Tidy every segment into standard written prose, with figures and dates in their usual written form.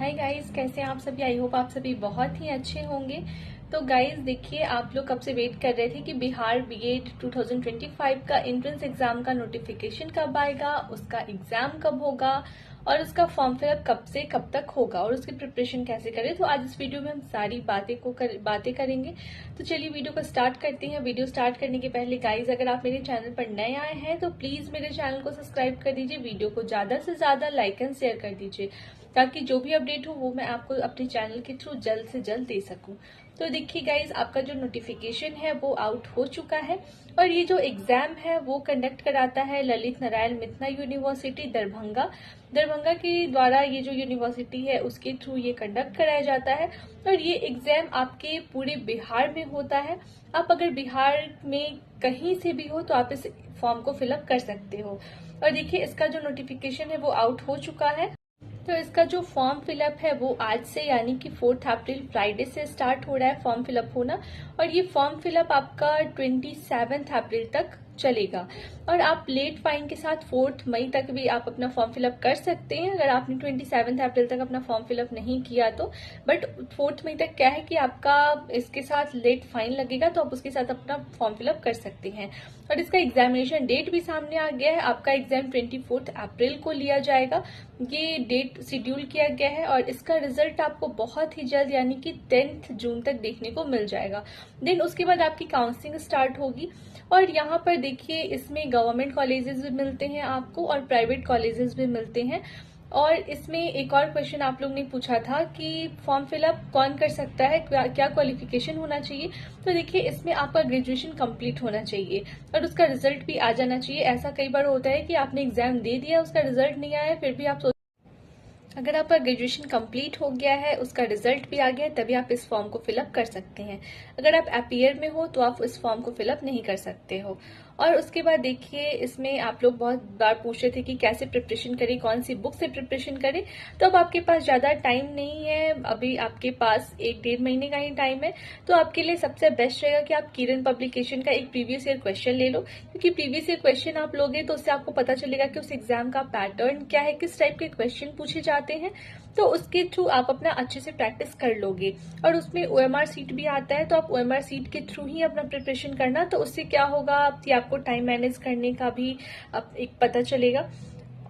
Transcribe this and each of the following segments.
Hi guys, कैसे हैं आप सभी। आई होप आप सभी बहुत ही अच्छे होंगे। तो गाइस देखिए, आप लोग कब से वेट कर रहे थे कि बिहार बीएड 2025 का एंट्रेंस एग्जाम का नोटिफिकेशन कब आएगा, उसका एग्जाम कब होगा और उसका फॉर्म फिलअप कब से कब तक होगा और उसकी प्रिपरेशन कैसे करें। तो आज इस वीडियो में हम सारी बातें करेंगे। तो चलिए वीडियो को स्टार्ट करते हैं। वीडियो स्टार्ट करने के पहले गाइस, अगर आप मेरे चैनल पर नए आए हैं तो प्लीज मेरे चैनल को सब्सक्राइब कर दीजिए, वीडियो को ज्यादा से ज्यादा लाइक एंड शेयर कर दीजिए ताकि जो भी अपडेट हो वो मैं आपको अपने चैनल के थ्रू जल्द से जल्द दे सकूं। तो देखिए गाइज, आपका जो नोटिफिकेशन है वो आउट हो चुका है और ये जो एग्जाम है वो कंडक्ट कराता है ललित नारायण मिथना यूनिवर्सिटी दरभंगा के द्वारा। ये जो यूनिवर्सिटी है उसके थ्रू ये कंडक्ट कराया जाता है और ये एग्जाम आपके पूरे बिहार में होता है। आप अगर बिहार में कहीं से भी हो तो आप इस फॉर्म को फिलअप कर सकते हो। और देखिए, इसका जो नोटिफिकेशन है वो आउट हो चुका है। तो इसका जो फॉर्म फिलअप है वो आज से यानी कि 4 अप्रैल फ्राइडे से स्टार्ट हो रहा है फॉर्म फिलअप होना। और ये फॉर्म फिलअप आपका 27 अप्रैल तक चलेगा और आप लेट फाइन के साथ 4 मई तक भी आप अपना फॉर्म फिलअप कर सकते हैं अगर आपने 27 अप्रैल तक अपना फॉर्म फिलअप नहीं किया तो। बट 4 मई तक क्या है कि आपका इसके साथ लेट फाइन लगेगा, तो आप उसके साथ अपना फॉर्म फिलअप कर सकते हैं। और इसका एग्जामिनेशन डेट भी सामने आ गया है। आपका एग्जाम 24 अप्रैल को लिया जाएगा, ये डेट शेड्यूल किया गया है और इसका रिजल्ट आपको बहुत ही जल्द यानी कि 10 जून तक देखने को मिल जाएगा। देन उसके बाद आपकी काउंसलिंग स्टार्ट होगी। और यहाँ पर देखिए, इसमें गवर्नमेंट कॉलेजेस भी मिलते हैं आपको और प्राइवेट कॉलेजेस भी मिलते हैं। और इसमें एक और क्वेश्चन आप लोग ने पूछा था कि फॉर्म फिलअप कौन कर सकता है, क्या क्वालिफिकेशन होना चाहिए। तो देखिए, इसमें आपका ग्रेजुएशन कंप्लीट होना चाहिए और उसका रिजल्ट भी आ जाना चाहिए। ऐसा कई बार होता है कि आपने एग्जाम दे दिया, उसका रिजल्ट नहीं आया, फिर भी आप अगर आपका ग्रेजुएशन कंप्लीट हो गया है, उसका रिजल्ट भी आ गया है, तभी आप इस फॉर्म को फिलअप कर सकते हैं। अगर आप अपीयर में हो तो आप इस फॉर्म को फिलअप नहीं कर सकते हो। और उसके बाद देखिए, इसमें आप लोग बहुत बार पूछ रहे थे कि कैसे प्रिपरेशन करें, कौन सी बुक से प्रिपरेशन करें। तो अब आपके पास ज्यादा टाइम नहीं है, अभी आपके पास 1-1.5 महीने का ही टाइम है। तो आपके लिए सबसे बेस्ट रहेगा कि आप किरण पब्लिकेशन का एक प्रीवियस ईयर क्वेश्चन ले लो, क्योंकि प्रीवियस ईयर क्वेश्चन आप लोगे तो उससे आपको पता चलेगा कि उस एग्जाम का पैटर्न क्या है, किस टाइप के क्वेश्चन पूछे जाते हैं। तो उसके थ्रू आप अपना अच्छे से प्रैक्टिस कर लोगे। और उसमें ओएमआर सीट भी आता है, तो आप ओएमआर सीट के थ्रू ही अपना प्रिपरेशन करना। तो उससे क्या होगा कि आपको टाइम मैनेज करने का भी एक पता चलेगा।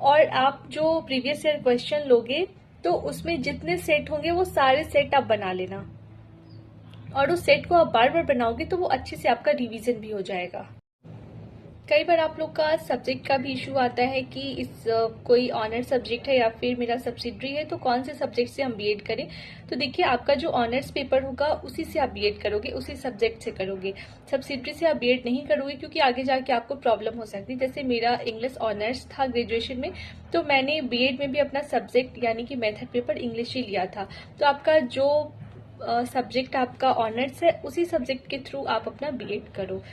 और आप जो प्रीवियस ईयर क्वेश्चन लोगे तो उसमें जितने सेट होंगे वो सारे सेट आप बना लेना और उस सेट को आप बार बार बनाओगे तो वो अच्छे से आपका रिवीजन भी हो जाएगा। कई बार आप लोग का सब्जेक्ट का भी इशू आता है कि कोई ऑनर्स सब्जेक्ट है या फिर मेरा सब्सिडरी है, तो कौन से सब्जेक्ट से हम बीएड करें। तो देखिए, आपका जो ऑनर्स पेपर होगा उसी से आप बीएड करोगे, उसी सब्जेक्ट से करोगे। सब्सिडरी से आप बीएड नहीं करोगे क्योंकि आगे जाके आपको प्रॉब्लम हो सकती है। जैसे मेरा इंग्लिश ऑनर्स था ग्रेजुएशन में, तो मैंने बीएड में भी अपना सब्जेक्ट यानी कि मेथड पेपर इंग्लिश ही लिया था। तो आपका जो सब्जेक्ट आपका ऑनर्स है उसी सब्जेक्ट के थ्रू आप अपना बीएड करो।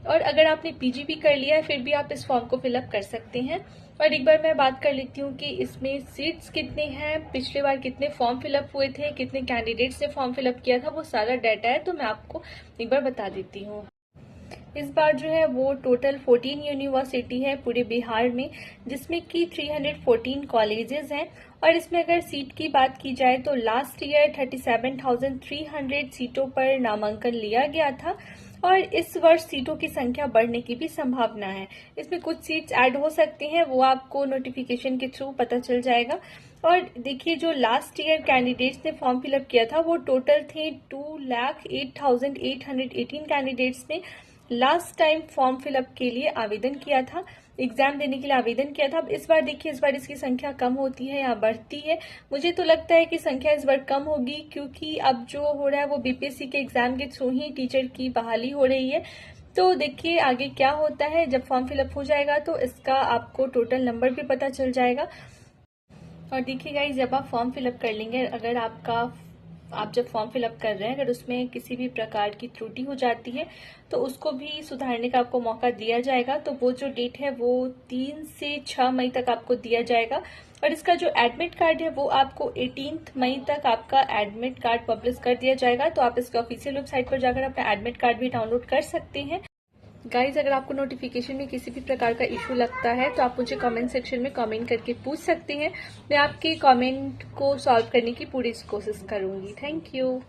और अगर आपने पीजी भी कर लिया है फिर भी आप इस फॉर्म को फिलअप कर सकते हैं। और एक बार मैं बात कर लेती हूँ कि इसमें सीट्स कितने हैं, पिछले बार कितने फॉर्म फिलअप हुए थे, कितने कैंडिडेट्स ने फॉर्म फिलअप किया था, वो सारा डाटा है, तो मैं आपको एक बार बता देती हूँ। इस बार जो है वो टोटल 14 यूनिवर्सिटी है पूरे बिहार में, जिसमें कि 314 कॉलेजेस हैं। और इसमें अगर सीट की बात की जाए तो लास्ट ईयर 37,300 सीटों पर नामांकन लिया गया था और इस वर्ष सीटों की संख्या बढ़ने की भी संभावना है। इसमें कुछ सीट्स ऐड हो सकती हैं, वो आपको नोटिफिकेशन के थ्रू पता चल जाएगा। और देखिए, जो लास्ट ईयर कैंडिडेट्स ने फॉर्म फिलअप किया था वो टोटल थे 2,08,818 कैंडिडेट्स ने लास्ट टाइम फॉर्म फिलअप के लिए आवेदन किया था, एग्जाम देने के लिए आवेदन किया था। अब इस बार देखिए, इस बार इसकी संख्या कम होती है या बढ़ती है। मुझे तो लगता है कि संख्या इस बार कम होगी, क्योंकि अब जो हो रहा है वो बीपीएससी के एग्जाम के थ्रू ही टीचर की बहाली हो रही है। तो देखिए आगे क्या होता है, जब फॉर्म फिलअप हो जाएगा तो इसका आपको टोटल नंबर भी पता चल जाएगा। और देखिए गाइस, जब आप फॉर्म फिलअप कर लेंगे, अगर आप जब फॉर्म फिलअप कर रहे हैं अगर उसमें किसी भी प्रकार की त्रुटि हो जाती है तो उसको भी सुधारने का आपको मौका दिया जाएगा। तो वो जो डेट है वो 3 से 6 मई तक आपको दिया जाएगा। और इसका जो एडमिट कार्ड है वो आपको 18 मई तक आपका एडमिट कार्ड पब्लिश कर दिया जाएगा। तो आप इसके ऑफिशियल वेबसाइट पर जाकर अपना एडमिट कार्ड भी डाउनलोड कर सकते हैं। गाइज अगर आपको नोटिफिकेशन में किसी भी प्रकार का इशू लगता है तो आप मुझे कमेंट सेक्शन में कमेंट करके पूछ सकती हैं। मैं आपके कमेंट को सॉल्व करने की पूरी कोशिश करूंगी। Thank you.